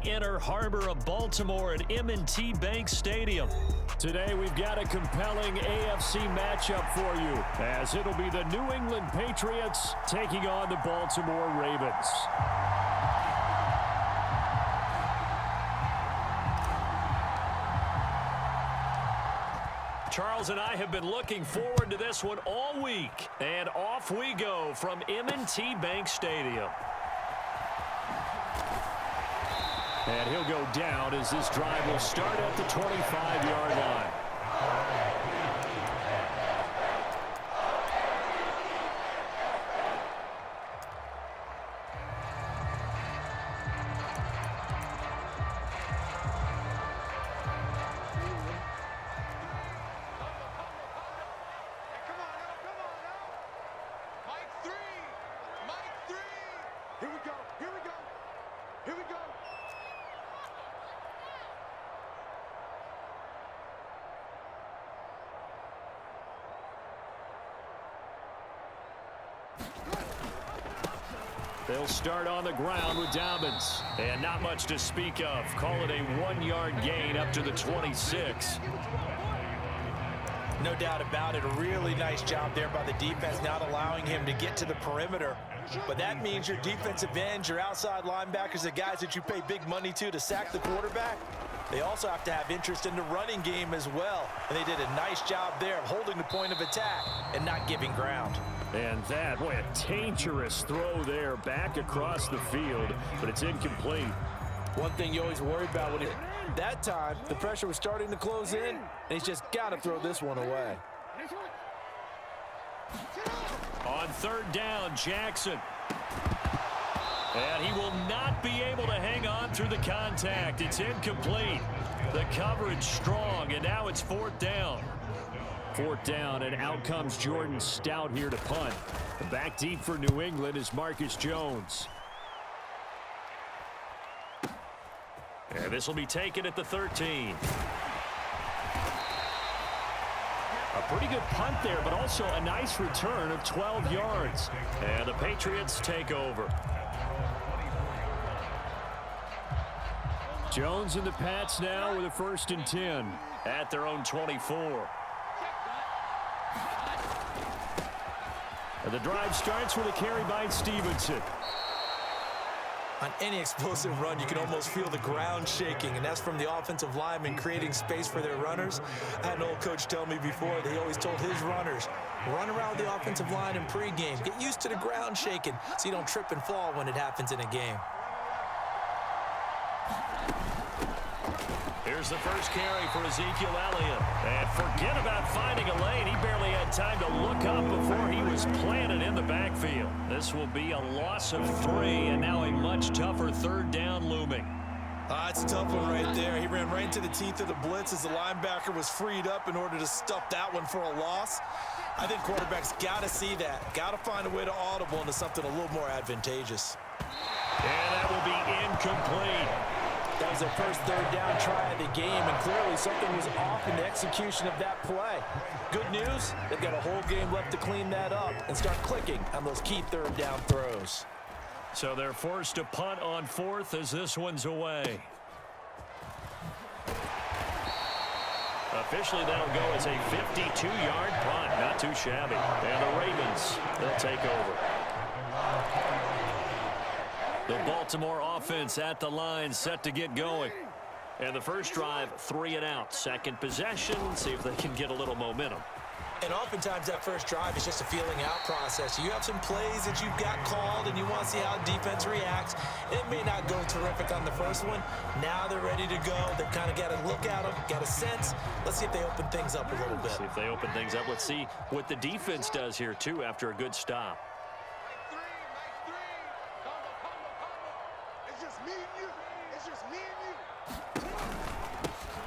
Inner Harbor of Baltimore at M&T Bank Stadium. Today we've got a compelling AFC matchup for you, as it'll be the New England Patriots taking on the Baltimore Ravens. Charles and I have been looking forward to this one all week. And off we go from M&T Bank Stadium. And he'll go down as this drive will start at the 25-yard line. They'll start on the ground with Dobbins. And not much to speak of. Call it a 1-yard gain up to the 26. No doubt about it. A really nice job there by the defense, not allowing him to get to the perimeter. But that means your defensive ends, your outside linebackers, the guys that you pay big money to sack the quarterback, they also have to have interest in the running game as well. And they did a nice job there of holding the point of attack and not giving ground. And that, boy, a dangerous throw there back across the field, but it's incomplete. One thing you always worry about when that time, the pressure was starting to close in, and he's just got to throw this one away. On third down, Jackson. And he will not be able to hang on through the contact. It's incomplete. The coverage strong, and now it's fourth down. Fourth down, and out comes Jordan Stout here to punt. Back deep for New England is Marcus Jones. And this will be taken at the 13. A pretty good punt there, but also a nice return of 12 yards. And the Patriots take over. Jones and the Pats now with a 1st and 10 at their own 24. And the drive starts with a carry by Stevenson. On any explosive run, you can almost feel the ground shaking, and that's from the offensive linemen creating space for their runners. I had an old coach tell me before, they always told his runners, run around the offensive line in pregame. Get used to the ground shaking so you don't trip and fall when it happens in a game. Here's the first carry for Ezekiel Elliott. And forget about finding a lane. He barely had time to look up before he was planted in the backfield. This will be a loss of 3, and now a much tougher third down looming. It's a tough one right there. He ran right into the teeth of the blitz as the linebacker was freed up in order to stuff that one for a loss. I think quarterbacks got to see that. Got to find a way to audible into something a little more advantageous. And that will be incomplete. That was their first third down try of the game, and clearly something was off in the execution of that play. Good news, they've got a whole game left to clean that up and start clicking on those key third down throws. So they're forced to punt on 4th as this one's away. Officially, that'll go as a 52-yard punt. Not too shabby. And the Ravens, they'll take over. The Baltimore offense at the line, set to get going. And the first drive, 3 and out. Second possession, see if they can get a little momentum. And oftentimes that first drive is just a feeling out process. You have some plays that you've got called and you want to see how defense reacts. It may not go terrific on the first one. Now they're ready to go. They've kind of got to look at them, got a sense. Let's see if they open things up a little bit. See if they open things up. Let's see what the defense does here, too, after a good stop.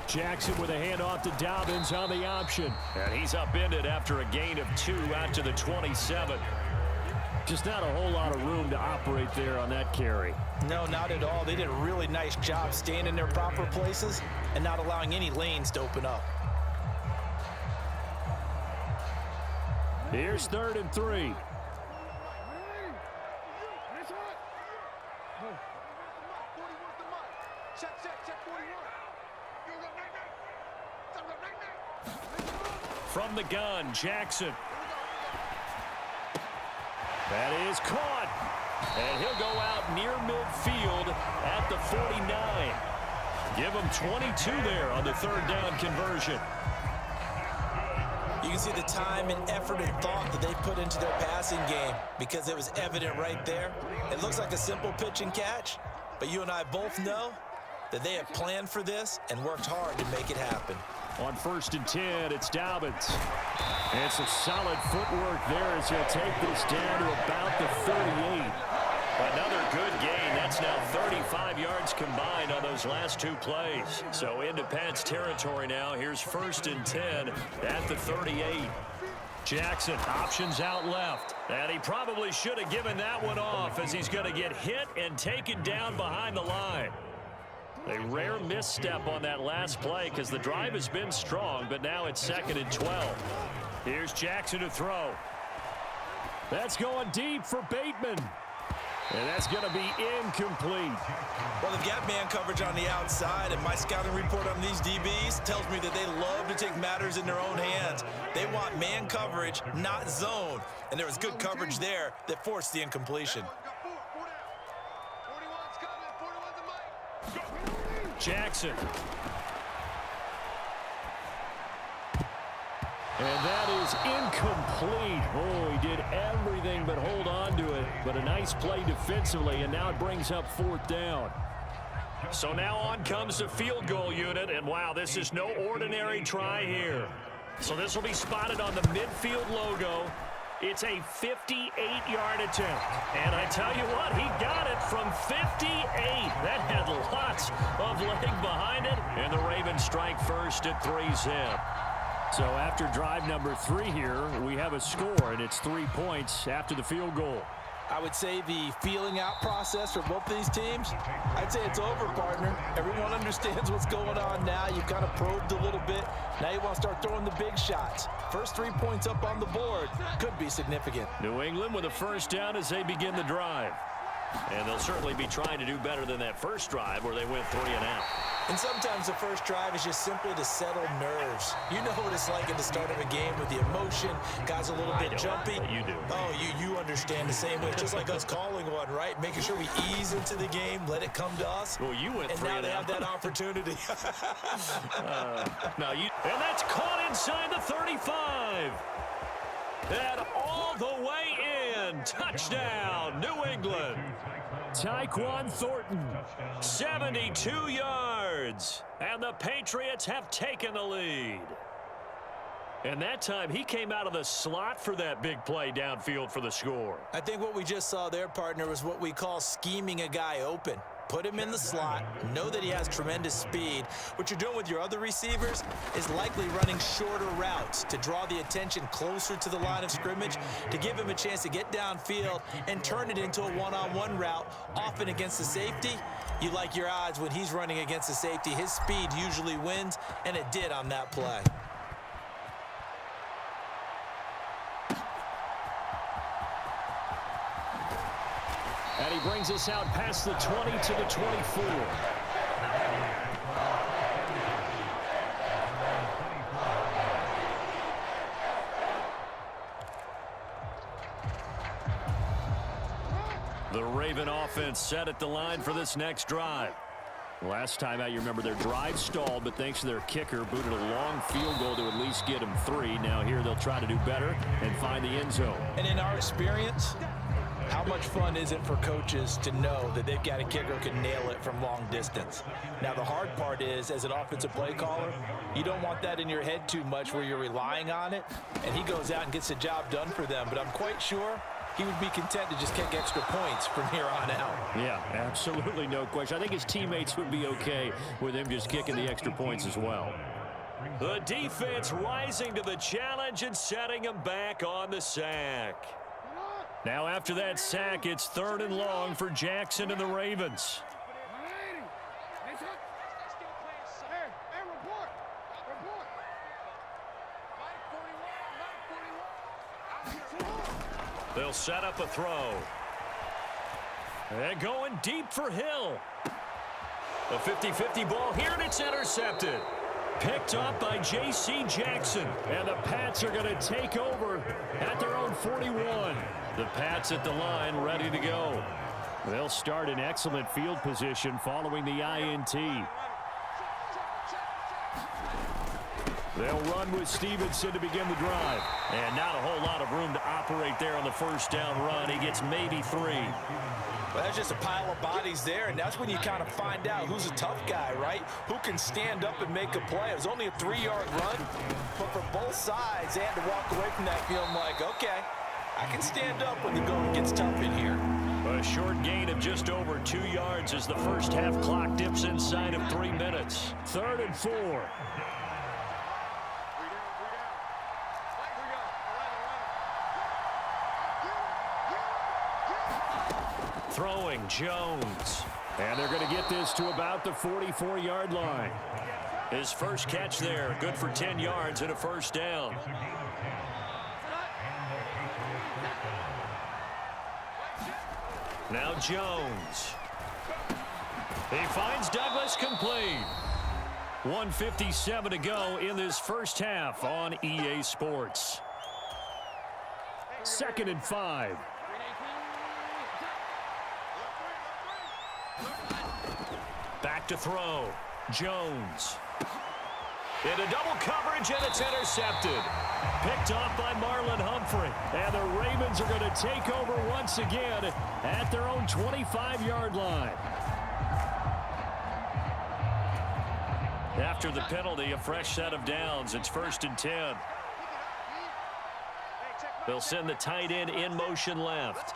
Jackson with a handoff to Dobbins on the option. And he's upended after a gain of 2 out to the 27. Just not a whole lot of room to operate there on that carry. No, not at all. They did a really nice job staying in their proper places and not allowing any lanes to open up. Here's 3rd and 3. From the gun, Jackson. That is caught. And he'll go out near midfield at the 49. Give him 22 there on the third down conversion. You can see the time and effort and thought that they put into their passing game because it was evident right there. It looks like a simple pitch and catch, but you and I both know that they have planned for this and worked hard to make it happen. On 1st and 10, it's Dobbins. And some solid footwork there as he'll take this down to about the 38. Another good gain. That's now 35 yards combined on those last 2 plays. So into Pat's territory now. Here's 1st and 10 at the 38. Jackson options out left. And he probably should have given that one off as he's going to get hit and taken down behind the line. A rare misstep on that last play because the drive has been strong, but now it's 2nd and 12. Here's Jackson to throw. That's going deep for Bateman. And that's going to be incomplete. Well, they've got man coverage on the outside, and my scouting report on these DBs tells me that they love to take matters in their own hands. They want man coverage, not zone. And there was good coverage there that forced the incompletion. Jackson. And that is incomplete. Oh, he did everything but hold on to it. But a nice play defensively, and now it brings up 4th down. So now on comes the field goal unit, and wow, this is no ordinary try here. So this will be spotted on the midfield logo. It's a 58-yard attempt. And I tell you what, he got it from 58. That had lots of leg behind it. And the Ravens strike first at 3-zip. So after drive number 3 here, we have a score, and it's 3 points after the field goal. I would say the feeling out process for both these teams, I'd say it's over, partner. Everyone understands what's going on now. You've kind of probed a little bit. Now you want to start throwing the big shots. First 3 points up on the board could be significant. New England with a first down as they begin the drive. And they'll certainly be trying to do better than that first drive where they went 3 and out. And sometimes the first drive is just simply to settle nerves. You know what it's like at the start of a game with the emotion. Guys a little bit jumpy. You do. Oh, you understand the same way. It's just like us calling one, right? Making sure we ease into the game, let it come to us. Well, you went 3 and now they out. have that opportunity. And that's caught inside the 35. And all the way in. Touchdown, New England. Tyquan Thornton, 72 yards. And the Patriots have taken the lead. And that time, he came out of the slot for that big play downfield for the score. I think what we just saw there, partner, was what we call scheming a guy open. Put him in the slot, know that he has tremendous speed. What you're doing with your other receivers is likely running shorter routes to draw the attention closer to the line of scrimmage, to give him a chance to get downfield and turn it into a one-on-one route, often against the safety. You like your odds when he's running against the safety. His speed usually wins, and it did on that play. And he brings us out past the 20 to the 24. The Raven offense set at the line for this next drive. Last time out, you remember their drive stalled, but thanks to their kicker, booted a long field goal to at least get them 3. Now here they'll try to do better and find the end zone. And in our experience, how much fun is it for coaches to know that they've got a kicker who can nail it from long distance? Now, the hard part is, as an offensive play caller, you don't want that in your head too much where you're relying on it, and he goes out and gets the job done for them. But I'm quite sure he would be content to just kick extra points from here on out. Yeah, absolutely no question. I think his teammates would be okay with him just kicking the extra points as well. The defense rising to the challenge and setting him back on the sack. Now after that sack, it's 3rd and long for Jackson and the Ravens. They'll set up a throw. And going deep for Hill. A 50-50 ball here, and it's intercepted. Picked up by J.C. Jackson. And the Pats are going to take over at their own 41. The Pats at the line, ready to go. They'll start in excellent field position following the INT. They'll run with Stevenson to begin the drive. And not a whole lot of room to operate there on the first down run. He gets maybe 3. Well, that's just a pile of bodies there, and that's when you kind of find out who's a tough guy, right? Who can stand up and make a play. It was only a 3-yard run, but for both sides, they had to walk away from that feeling like, okay, I can stand up when the going gets tough in here. A short gain of just over 2 yards as the first half clock dips inside of 3 minutes. 3rd and 4. Throwing Jones. And they're going to get this to about the 44-yard line. His first catch there, good for 10 yards and a first down. Now Jones. He finds Douglas complete. 1:57 to go in this first half on EA Sports. 2nd and 5. Back to throw. Jones. Into double coverage, and it's intercepted. Picked off by Marlon Humphrey. And the Ravens are going to take over once again at their own 25-yard line. After the penalty, a fresh set of downs. It's 1st and 10. They'll send the tight end in motion left.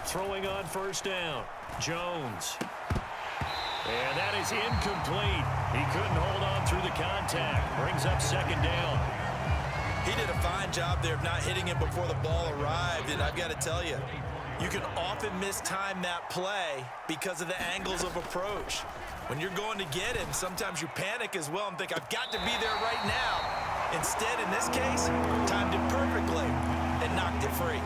Throwing on first down. Jones. And that is incomplete. He couldn't hold on through the contact. Brings up 2nd down. He did a fine job there of not hitting him before the ball arrived, and I've got to tell you, you can often mistime that play because of the angles of approach. When you're going to get him, sometimes you panic as well and think, I've got to be there right now. Instead, in this case, timed it perfectly and knocked it free.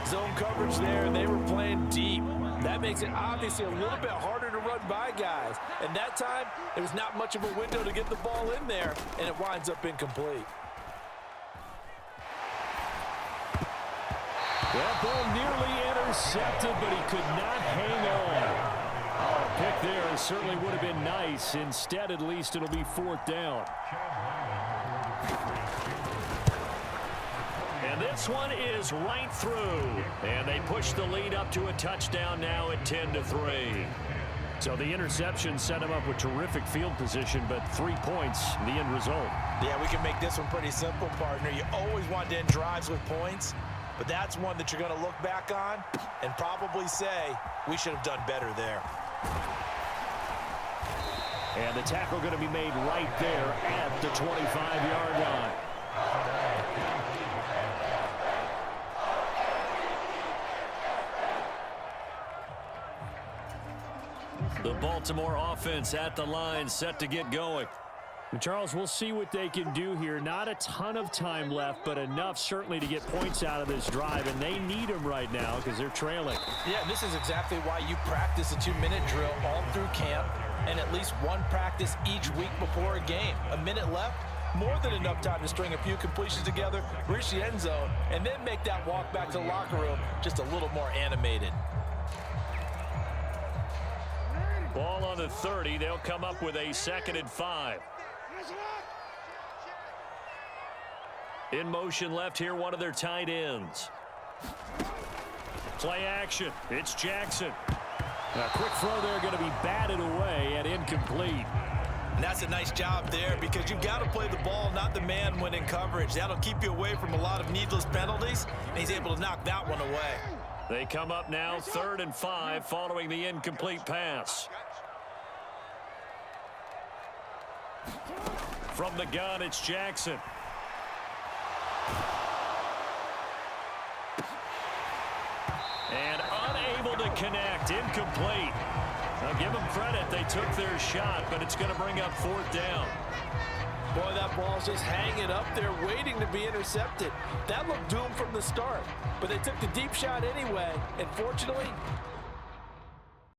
Zone coverage there, and they were playing deep. That makes it obviously a little bit harder to run by guys. And that time, there was not much of a window to get the ball in there, and it winds up incomplete. That ball nearly intercepted, but he could not hang on. A pick there certainly would have been nice. Instead, at least, it'll be 4th down. And this one is right through. And they push the lead up to a touchdown now at 10-3. So the interception set him up with terrific field position, but 3 points, the end result. Yeah, we can make this one pretty simple, partner. You always want to end drives with points, but that's one that you're going to look back on and probably say, we should have done better there. And the tackle going to be made right there at the 25-yard line. The Baltimore offense at the line, set to get going. And Charles, we'll see what they can do here. Not a ton of time left, but enough certainly to get points out of this drive, and they need them right now because they're trailing. Yeah, this is exactly why you practice a 2-minute drill all through camp and at least one practice each week before a game. A minute left, more than enough time to string a few completions together, reach the end zone, and then make that walk back to the locker room just a little more animated. Ball on the 30. They'll come up with a 2nd and 5. In motion left here, one of their tight ends. Play action. It's Jackson. A quick throw there going to be batted away and incomplete. And that's a nice job there because you've got to play the ball, not the man when in coverage. That'll keep you away from a lot of needless penalties, and he's able to knock that one away. They come up now 3rd and 5 following the incomplete pass. From the gun, it's Jackson. And unable to connect, incomplete. Now give them credit, they took their shot, but it's going to bring up 4th down. Boy, that ball's just hanging up there, waiting to be intercepted. That looked doomed from the start, but they took the deep shot anyway, and fortunately,